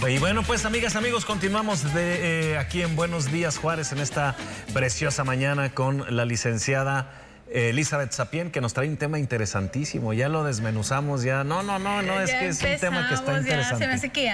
Y bueno, pues amigas, amigos, continuamos aquí en Buenos Días Juárez en esta preciosa mañana con la licenciada Elizabeth Sapien, que nos trae un tema interesantísimo. Ya lo desmenuzamos, ya. No, es que es un tema que está interesante. Se me hace que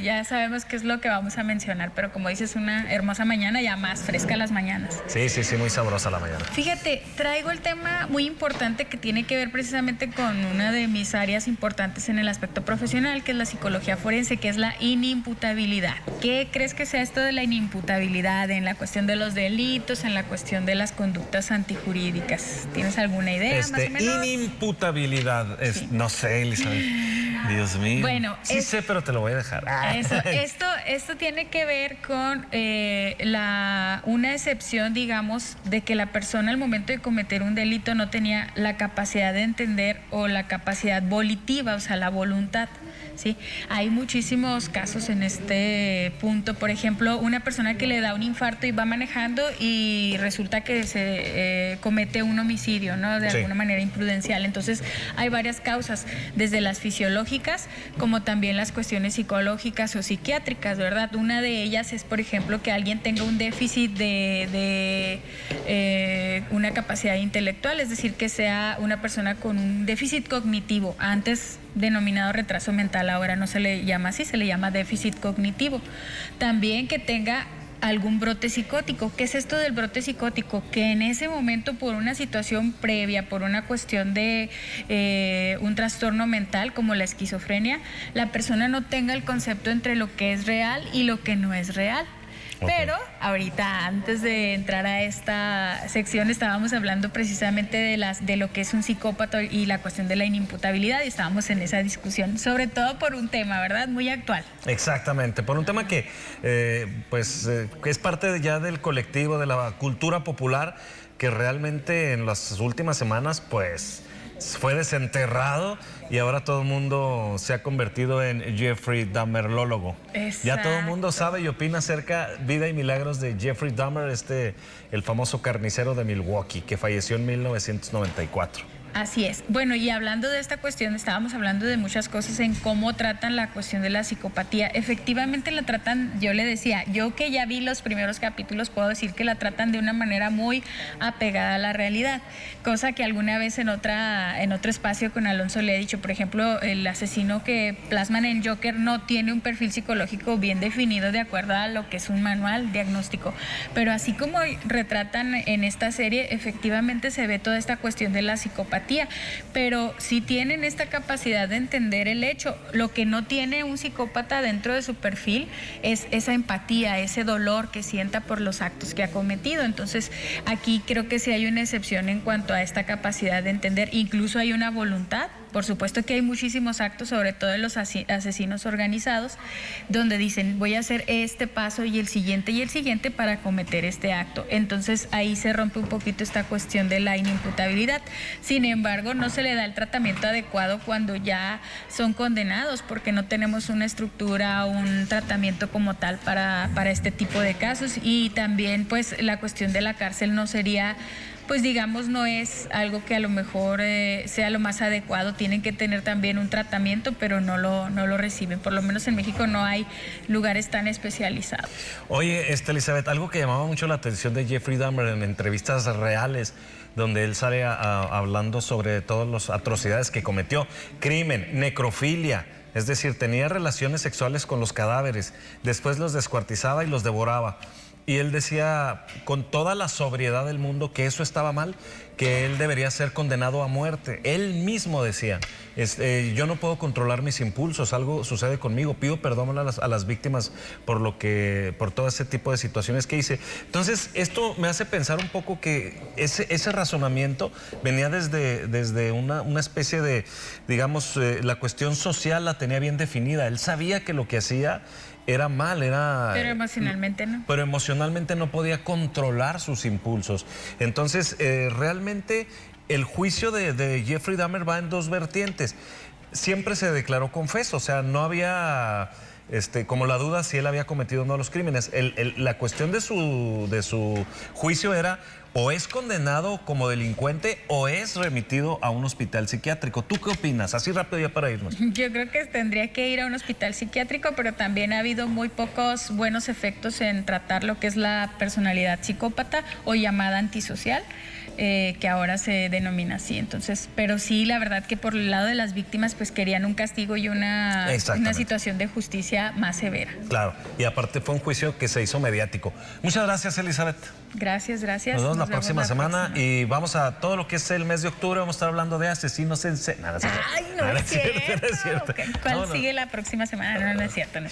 ya sabemos qué es lo que vamos a mencionar, pero como dices, una hermosa mañana, ya más fresca las mañanas. Sí, muy sabrosa la mañana. Fíjate, traigo el tema muy importante que tiene que ver precisamente con una de mis áreas importantes en el aspecto profesional, que es la psicología forense, que es la inimputabilidad. ¿Qué crees que sea esto de la inimputabilidad en la cuestión de los delitos, en la cuestión de las conductas antijurídicas? ¿Tienes alguna idea más o menos? Inimputabilidad. Sí. No sé, Elizabeth. Dios mío. Bueno, sí sé, pero te lo voy a dejar. Esto tiene que ver con una excepción, digamos, de que la persona al momento de cometer un delito no tenía la capacidad de entender o la capacidad volitiva, o sea, la voluntad. ¿Sí? Hay muchísimos casos en este punto. Por ejemplo, una persona que le da un infarto y va manejando y resulta que se comete un homicidio, ¿no? De alguna manera imprudencial. Entonces, hay varias causas, desde las fisiológicas como también las cuestiones psicológicas o psiquiátricas, ¿verdad? Una de ellas es, por ejemplo, que alguien tenga un déficit de una capacidad intelectual, es decir, que sea una persona con un déficit cognitivo, antes denominado retraso mental, ahora no se le llama así, se le llama déficit cognitivo. También que tenga algún brote psicótico. ¿Qué es esto del brote psicótico? Que en ese momento, por una situación previa, por una cuestión de un trastorno mental como la esquizofrenia, la persona no tenga el concepto entre lo que es real y lo que no es real. Pero ahorita, antes de entrar a esta sección, estábamos hablando precisamente de lo que es un psicópata y la cuestión de la inimputabilidad, y estábamos en esa discusión, sobre todo por un tema, ¿verdad? Muy actual. Exactamente, por un tema que es parte ya del colectivo, de la cultura popular, que realmente en las últimas semanas, pues, fue desenterrado y ahora todo el mundo se ha convertido en Jeffrey Dahmerlólogo. Exacto. Ya todo el mundo sabe y opina acerca vida y milagros de Jeffrey Dahmer, el famoso carnicero de Milwaukee, que falleció en 1994. Así es. Bueno, y hablando de esta cuestión, estábamos hablando de muchas cosas en cómo tratan la cuestión de la psicopatía. Efectivamente la tratan, yo le decía, yo que ya vi los primeros capítulos, puedo decir que la tratan de una manera muy apegada a la realidad, cosa que alguna vez en otro espacio con Alonso le he dicho. Por ejemplo, el asesino que plasman en Joker no tiene un perfil psicológico bien definido de acuerdo a lo que es un manual diagnóstico, pero así como retratan en esta serie, efectivamente se ve toda esta cuestión de la psicopatía, pero sí tienen esta capacidad de entender el hecho. Lo que no tiene un psicópata dentro de su perfil es esa empatía, ese dolor que sienta por los actos que ha cometido. Entonces, aquí creo que sí hay una excepción en cuanto a esta capacidad de entender. Incluso hay una voluntad. Por supuesto que hay muchísimos actos, sobre todo de los asesinos organizados, donde dicen, voy a hacer este paso y el siguiente para cometer este acto. Entonces ahí se rompe un poquito esta cuestión de la inimputabilidad. Sin embargo, no se le da el tratamiento adecuado cuando ya son condenados, porque no tenemos una estructura, un tratamiento como tal para este tipo de casos. Y también, pues, la cuestión de la cárcel no sería, pues digamos, no es algo que a lo mejor sea lo más adecuado. Tienen que tener también un tratamiento, pero no lo reciben. Por lo menos en México no hay lugares tan especializados. Oye, Elizabeth, algo que llamaba mucho la atención de Jeffrey Dahmer en entrevistas reales, donde él sale hablando sobre todas las atrocidades que cometió: crimen, necrofilia. Es decir, tenía relaciones sexuales con los cadáveres, después los descuartizaba y los devoraba. Y él decía con toda la sobriedad del mundo que eso estaba mal, que él debería ser condenado a muerte. Él mismo decía, yo no puedo controlar mis impulsos, algo sucede conmigo, pido perdón a las víctimas por todo ese tipo de situaciones que hice. Entonces, esto me hace pensar un poco que ese razonamiento venía desde una especie de, digamos, la cuestión social la tenía bien definida. Él sabía que lo que hacía era mal, pero emocionalmente no. Pero emocionalmente no podía controlar sus impulsos. Entonces, realmente el juicio de Jeffrey Dahmer va en dos vertientes. Siempre se declaró confeso, o sea, no había como la duda si él había cometido o no los crímenes. La cuestión de su juicio era o es condenado como delincuente o es remitido a un hospital psiquiátrico. ¿Tú qué opinas? Así rápido ya para irnos. Yo creo que tendría que ir a un hospital psiquiátrico, pero también ha habido muy pocos buenos efectos en tratar lo que es la personalidad psicópata o llamada antisocial, que ahora se denomina así. Entonces, pero sí, la verdad que por el lado de las víctimas, pues querían un castigo y una situación de justicia más severa. Claro, y aparte fue un juicio que se hizo mediático. Muchas gracias, Elizabeth. Gracias. Nos vemos la próxima semana y vamos a todo lo que es el mes de octubre. Vamos a estar hablando de asesinos en serie. Ay, no es cierto. ¿Cuál sigue la próxima semana? No es cierto.